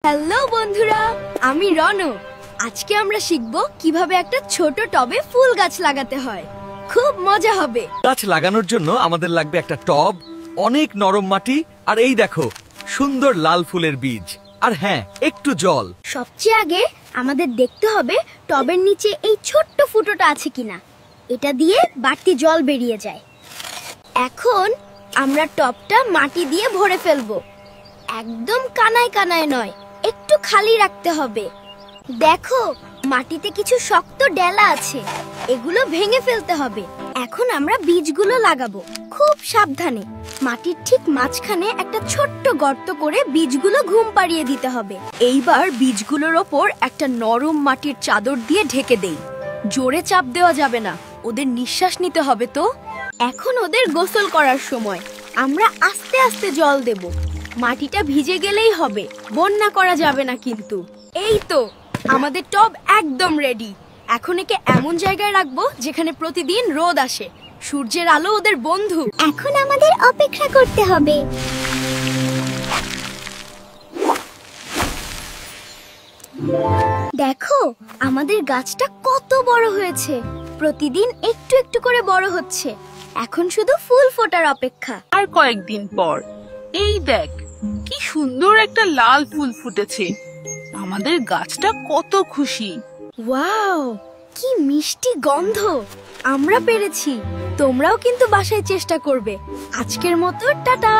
Hello বন্ধুরা, আমি রনো। আজকে আমরা শিখব কিভাবে একটা ছোট টবে ফুল গাছ লাগাতে হয়। খুব মজা হবে। গাছ লাগানোর জন্য আমাদের লাগবে একটা টব, অনেক নরম মাটি, আর এই দেখো সুন্দর লাল ফুলের বীজ, আর হ্যাঁ, একটু জল। সবচেয়ে আগে আমাদের দেখতে হবে টবের নিচে এই ছোট্ট ফুটোটা আছে কিনা। এটা দিয়ে বাড়তি জল বেরিয়ে যায়। এখন আমরা টবটা মাটি দিয়ে ভরে ফেলবো। একদম কানায় কানায় নয়, একটু খালি রাখতে হবে। দেখো, মাটিতে কিছু শক্ত ডেলা আছে, এগুলো ভেঙে ফেলতে হবে। এখন আমরা বীজগুলো লাগাবো খুব সাবধানে। মাটির ঠিক মাঝখানে একটা ছোট্ট গর্ত করে বীজগুলো ঘুম পাড়িয়ে দিতে হবে। এইবার বীজগুলোর ওপর একটা নরম মাটির চাদর দিয়ে ঢেকে দেই। জোরে চাপ দেওয়া যাবে না, ওদের নিঃশ্বাস নিতে হবে তো। এখন ওদের গোসল করার সময়। আমরা আস্তে আস্তে জল দেব। মাটিটা ভিজে গেলেই হবে, বন্যা করা যাবে না কিন্তু। এই তো, আমাদের টব একদম রেডি। এখন একে এমন জায়গায় রাখবো যেখানে প্রতিদিন রোদ আসে, সূর্যের আলো ওদের বন্ধু। এখন আমাদের অপেক্ষা করতে হবে। দেখো, আমাদের গাছটা কত বড় হয়েছে। প্রতিদিন একটু একটু করে বড় হচ্ছে। এখন শুধু ফুল ফোটার অপেক্ষা। আর কয়েকদিন পর এই দেখ, কি সুন্দর একটা লাল ফুল ফুটেছে। আমাদের গাছটা কত খুশি। ওয়াও, কি মিষ্টি গন্ধ। আমরা পেরেছি। তোমরাও কিন্তু বাসায় চেষ্টা করবে। আজকের মতো টাটা।